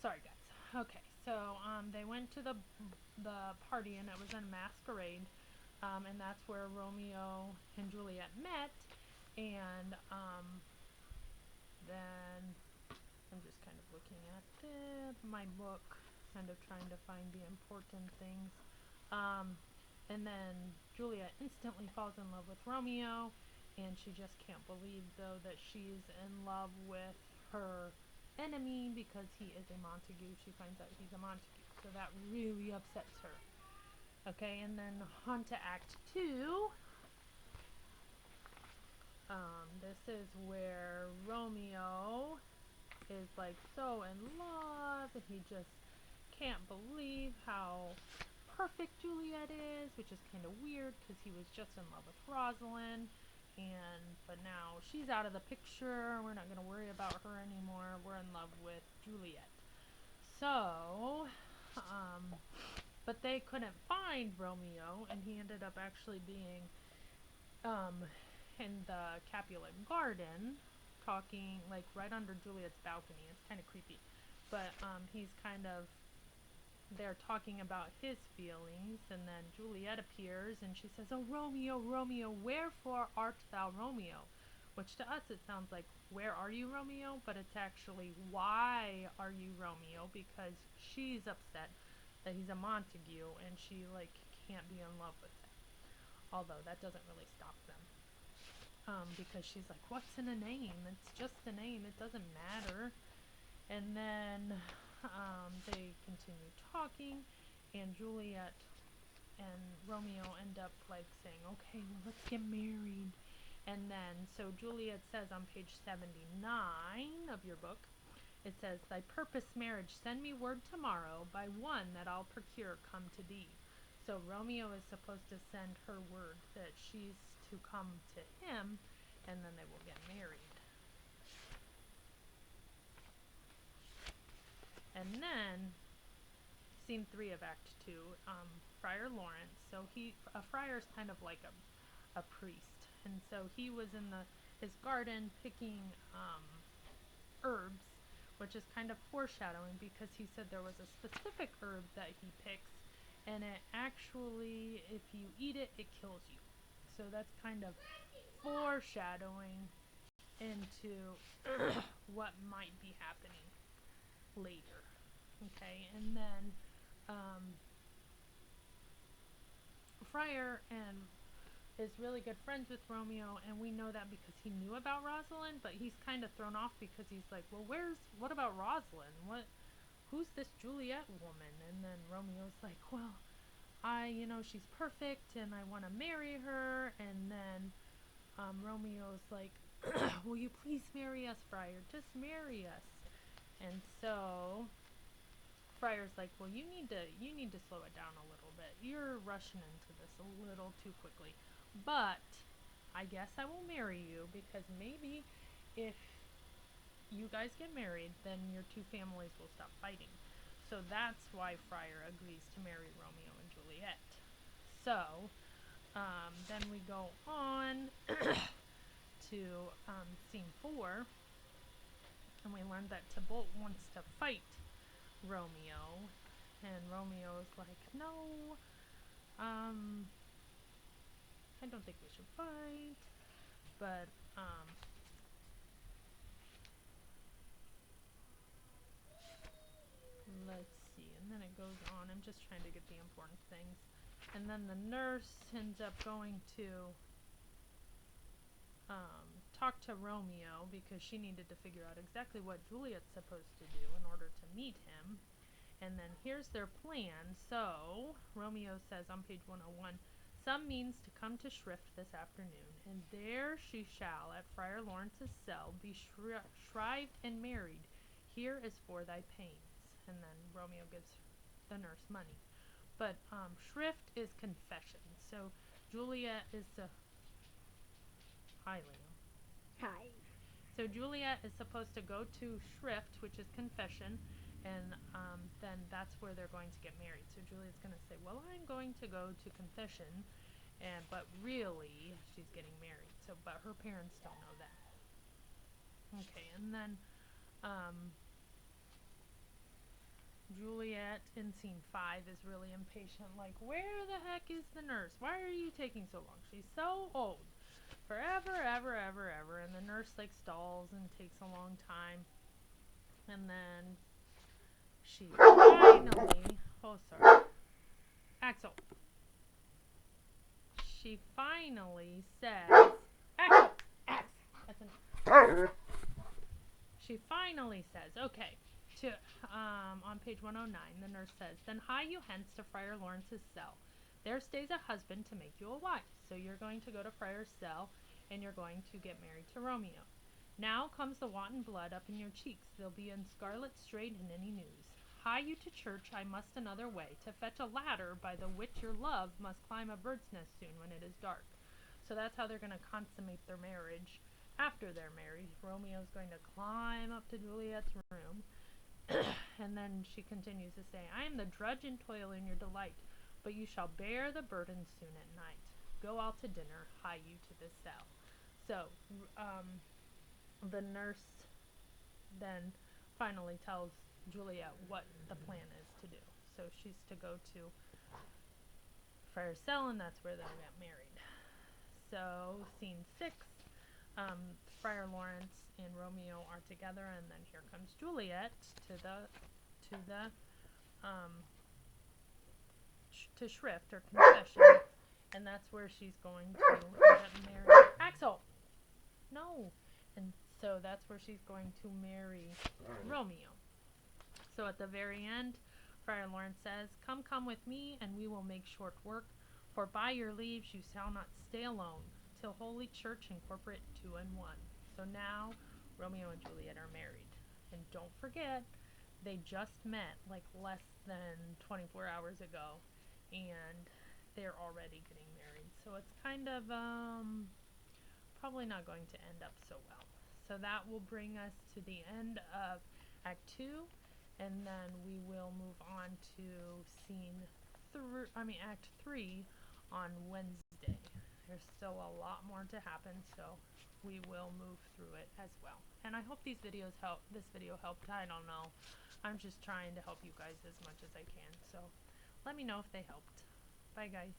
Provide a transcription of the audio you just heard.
Sorry, guys. Okay, so they went to the party, and it was a masquerade, and that's where Romeo and Juliet met. And then I'm just kind of looking at my book, kind of trying to find the important things. And then Juliet instantly falls in love with Romeo, and she just can't believe, though, that she's in love with her enemy because he is a Montague. She finds out he's a Montague, so that really upsets her. Okay, and then on to Act 2. This is where Romeo is like so in love, and he just can't believe how perfect Juliet is, which is kind of weird because he was just in love with Rosalind, but now she's out of the picture. We're not going to worry about her anymore. We're in love with Juliet. So, but they couldn't find Romeo, and he ended up actually being in the Capulet Garden, talking like right under Juliet's balcony. It's kind of creepy, but he's kind of there talking about his feelings, and then Juliet appears and she says, "Oh, Romeo, Romeo, wherefore art thou Romeo?" Which to us it sounds like, "Where are you, Romeo?" But it's actually, "Why are you Romeo?" Because she's upset that he's a Montague, and she like can't be in love with him. Although that doesn't really stop them. Because she's like, "What's in a name? It's just a name. It doesn't matter." And then they continue talking, and Juliet and Romeo end up like saying, "Okay, well, let's get married." And then, so Juliet says on page 79 of your book, it says, "Thy purpose marriage, send me word tomorrow, by one that I'll procure come to thee." So Romeo is supposed to send her word that she's to come to him, and then they will get married. And then, scene 3 of Act 2, Friar Lawrence. So a friar is kind of like a priest, and so he was in his garden picking herbs, which is kind of foreshadowing because he said there was a specific herb that he picks, and it actually, if you eat it, it kills you. So that's kind of foreshadowing into what might be happening later. Okay, and then Friar and is really good friends with Romeo, and we know that because he knew about Rosalind, but he's kind of thrown off because he's like, "Well, what about Rosalind? Who's this Juliet woman?" And then Romeo's like, "Well, she's perfect, and I want to marry her." And then Romeo's like, "Will you please marry us, Friar? Just marry us." And so Friar's like, "Well, you need to slow it down a little bit. You're rushing into this a little too quickly. But I guess I will marry you, because maybe if you guys get married, then your two families will stop fighting." So that's why Friar agrees to marry Romeo and Juliet. So then we go on to scene 4, and we learn that Tybalt wants to fight Romeo, and Romeo's like, "No, I don't think we should fight." But let's see, and then it goes on. I'm just trying to get the important things. And then the nurse ends up going to talk to Romeo because she needed to figure out exactly what Juliet's supposed to do in order to meet him. And then here's their plan. So Romeo says on page 101, "Some means to come to Shrift this afternoon, and there she shall at Friar Lawrence's cell be shrived and married. Here is for thy pains." And then Romeo gives the nurse money. But Shrift is confession. So Juliet is the... Hi, Leo. Hi. So Juliet is supposed to go to Shrift, which is confession, and then that's where they're going to get married. So Juliet's going to say, "Well, I'm going to go to confession," but really she's getting married. So, but her parents don't know that. Okay, and then Juliet in scene 5 is really impatient, like, where the heck is the nurse? Why are you taking so long? She's so old. Forever, ever, ever, ever. And the nurse, like, stalls and takes a long time. And then she finally, oh, sorry, Axel. She finally says, Axel, that's enough. She finally says, okay, to, on page 109, the nurse says, then hie you hence to Friar Lawrence's cell. There stays a husband to make you a wife. So you're going to go to Friar's cell, and you're going to get married to Romeo. Now comes the wanton blood up in your cheeks. They'll be in scarlet straight in any news. Hie you to church, I must another way, to fetch a ladder by the which your love must climb a bird's nest soon when it is dark. So that's how they're going to consummate their marriage. After they're married, Romeo's going to climb up to Juliet's room, and then she continues to say, I am the drudge and toil in your delight, but you shall bear the burden soon at night. Go out to dinner, hie you to this cell. So, the nurse then finally tells Juliet what the plan is to do. So she's to go to Friar's cell, and that's where they'll get married. So, scene 6, Friar Lawrence and Romeo are together, and then here comes Juliet to shrift or confession, and that's where she's going to get married. Axel, no, and so that's where she's going to marry Romeo. So at the very end, Friar Lawrence says, come, come with me, and we will make short work, for by your leaves you shall not stay alone, till Holy Church incorporate 2 and 1. So now Romeo and Juliet are married. And don't forget, they just met like less than 24 hours ago, and they're already getting married. So it's kind of probably not going to end up so well. So that will bring us to the end of Act 2, and then we will move on to Act 3 on Wednesday. There's still a lot more to happen, so we will move through it as well. And I hope this video helped. I don't know. I'm just trying to help you guys as much as I can. So let me know if they helped. Bye, guys.